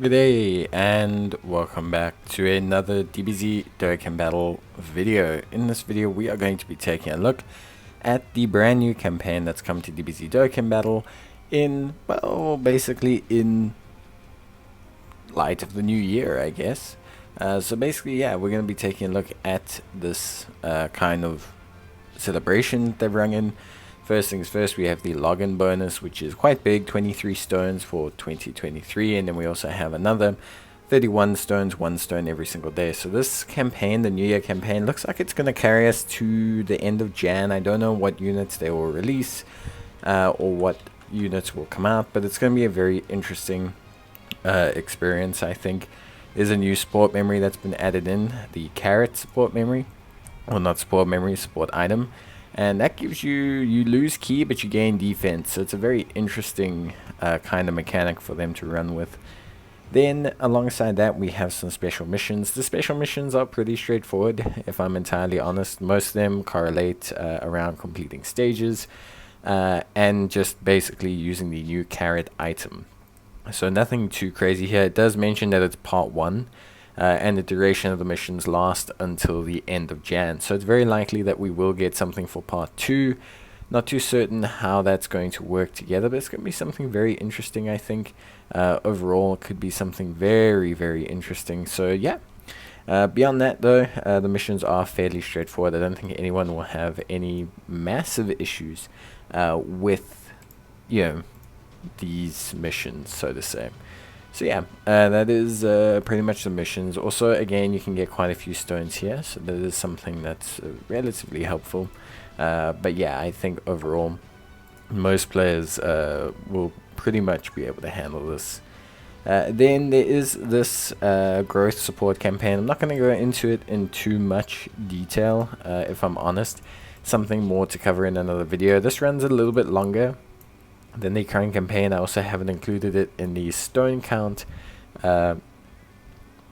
Good day and welcome back to another DBZ Dokkan battle video. In this video we are going to be taking a look at the brand new campaign that's come to DBZ Dokkan battle in, well, basically in light of the new year, I guess. So basically, yeah, we're going to be taking a look at this kind of celebration they've rung in. First things first, we have the login bonus, which is quite big, 23 stones for 2023, and then we also have another 31 stones, 1 stone every single day. So this campaign, the New Year campaign, looks like it's going to carry us to the end of Jan. I don't know what units they will release or what units will come out, but it's going to be a very interesting experience, I think. There's a new support memory that's been added in, the carrot support memory, well, not support memory, support item. And that gives you lose key, but you gain defense. So it's a very interesting kind of mechanic for them to run with. Then alongside that, we have some special missions. The special missions are pretty straightforward, if I'm entirely honest. Most of them correlate around completing stages and just basically using the new carrot item. So nothing too crazy here. It does mention that it's part 1. And the duration of the missions last until the end of Jan. So it's very likely that we will get something for part 2. Not too certain how that's going to work together, but it's going to be something very interesting, I think. Overall, it could be something very, very interesting. So yeah, beyond that though, the missions are fairly straightforward. I don't think anyone will have any massive issues with, these missions, so to say. So yeah, that is pretty much the missions. Also, again, you can get quite a few stones here, so that is something that's relatively helpful. But yeah, I think overall, most players will pretty much be able to handle this. Then there is this growth support campaign. I'm not going to go into it in too much detail, if I'm honest. Something more to cover in another video. This runs a little bit longer than the current campaign. I also haven't included it in the stone count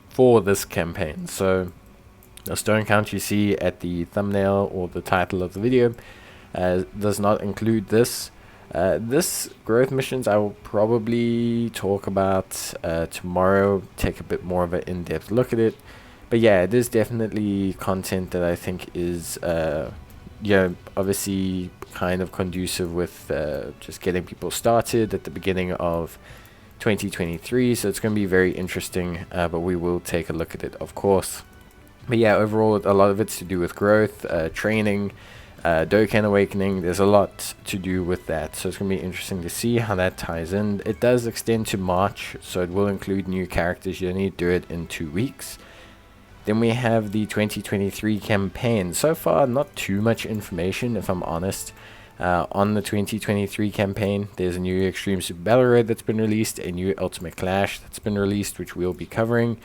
for this campaign. So the stone count you see at the thumbnail or the title of the video does not include this. This growth missions I will probably talk about tomorrow, take a bit more of an in-depth look at it. But yeah, it is definitely content that I think is obviously kind of conducive with just getting people started at the beginning of 2023. So it's going to be very interesting, but we will take a look at it, of course. But yeah, overall, a lot of it's to do with growth, training, Dokkan Awakening. There's a lot to do with that, so it's going to be interesting to see how that ties in. It does extend to March, so it will include new characters. You need to do it in 2 weeks. Then we have the 2023 campaign. So far, not too much information, if I'm honest, on the 2023 campaign. There's a new Extreme Super Battle Road that's been released, a new Ultimate Clash that's been released, which we'll be covering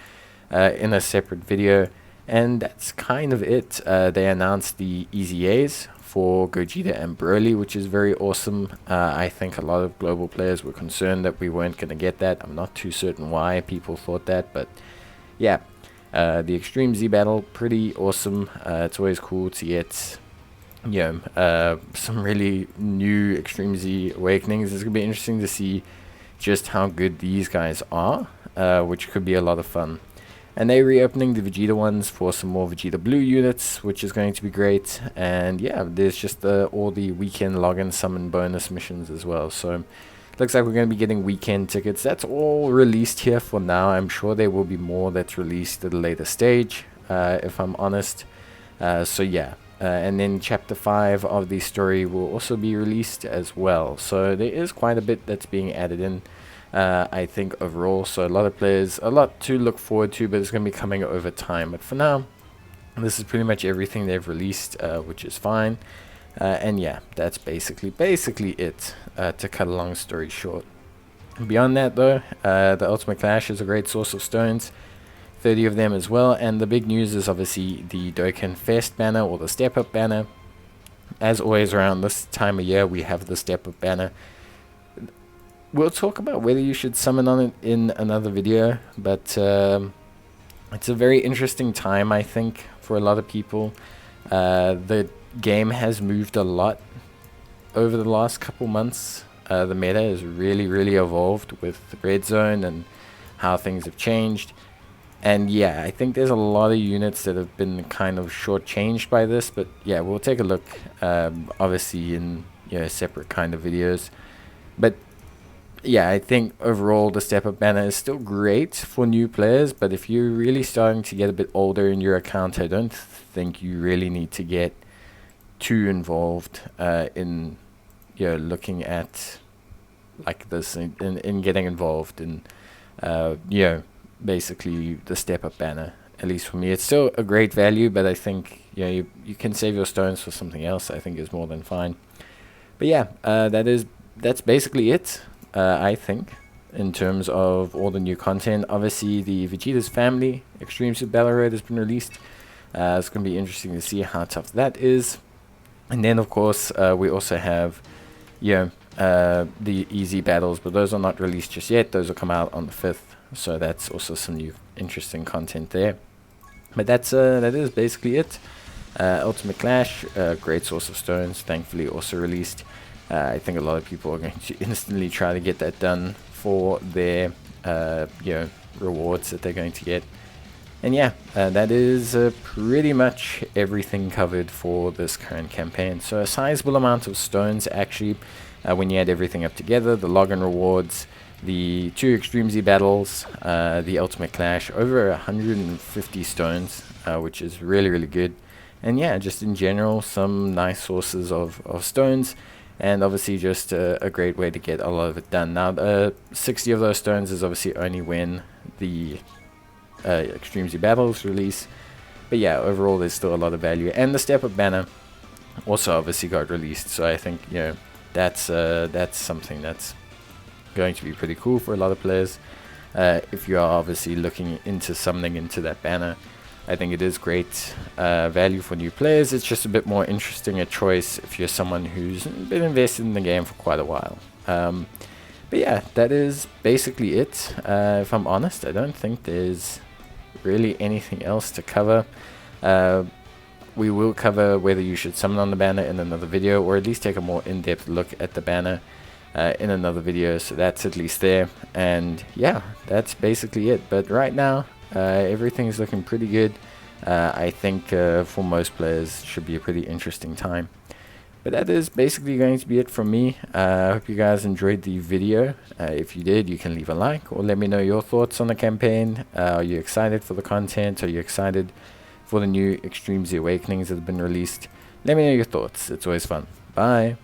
in a separate video. And that's kind of it. They announced the EZAs for Gogeta and Broly, which is very awesome. I think a lot of global players were concerned that we weren't going to get that. I'm not too certain why people thought that, but yeah. The Extreme Z battle, pretty awesome. It's always cool to get, some really new Extreme Z awakenings. It's gonna be interesting to see just how good these guys are, which could be a lot of fun. And they're reopening the Vegeta ones for some more Vegeta Blue units, which is going to be great. And yeah, there's just all the weekend login summon bonus missions as well. So looks like we're going to be getting weekend tickets. That's all released here for now. I'm sure there will be more that's released at a later stage, if I'm honest. So yeah, and then chapter 5 of the story will also be released as well. So there is quite a bit that's being added in, I think, overall. So a lot of players, a lot to look forward to, but it's going to be coming over time. But for now, this is pretty much everything they've released, which is fine. And yeah, that's basically it, to cut a long story short. Beyond that though, the Ultimate Clash is a great source of stones, 30 of them as well. And the big news is obviously the Dokkan Fest banner, or the Step-Up Banner. As always around this time of year, we have the Step-Up Banner. We'll talk about whether you should summon on it in another video, but it's a very interesting time, I think, for a lot of people. The game has moved a lot over the last couple months. The meta has really evolved with Red Zone and how things have changed. And yeah, I think there's a lot of units that have been kind of shortchanged by this, but yeah, we'll take a look, obviously in separate kind of videos. But yeah, I think overall the Step-Up Banner is still great for new players, but if you're really starting to get a bit older in your account, I don't think you really need to get too involved in looking at like this, in getting involved in basically the Step-Up Banner. At least for me, it's still a great value, but I think you can save your stones for something else. I think is more than fine. But yeah, that's basically it. I think in terms of all the new content. Obviously, the Vegeta's Family Extreme Suit Battle Road has been released. It's going to be interesting to see how tough that is. And then, of course, we also have the easy battles, but those are not released just yet. Those will come out on the 5th. So that's also some new interesting content there. But that is basically it. Ultimate Clash, great source of stones, thankfully also released. I think a lot of people are going to instantly try to get that done for their rewards that they're going to get. And yeah, that is pretty much everything covered for this current campaign. So a sizable amount of stones actually, when you add everything up together, the login rewards, the 2 Extreme Z battles, the Ultimate Clash, over 150 stones, which is really, really good. And yeah, just in general, some nice sources of stones, and obviously just a great way to get a lot of it done. Now, 60 of those stones is obviously only when the Extreme Z battles release. But yeah, overall, there's still a lot of value. And the Step-Up Banner also obviously got released, so I think that's something that's going to be pretty cool for a lot of players. If you are obviously looking into summoning into that banner, I think it is great value for new players. It's just a bit more interesting a choice if you're someone who's been invested in the game for quite a while. But yeah, that is basically it. If I'm honest, I don't think there's really anything else to cover. We will cover whether you should summon on the banner in another video, or at least take a more in-depth look at the banner in another video, so that's at least there. And yeah, that's basically it. But right now, everything's looking pretty good. I think for most players should be a pretty interesting time. But that is basically going to be it from me. I hope you guys enjoyed the video. If you did, you can leave a like or let me know your thoughts on the campaign. Are you excited for the content? Are you excited for the new Extreme Z Awakenings that have been released? Let me know your thoughts. It's always fun. Bye.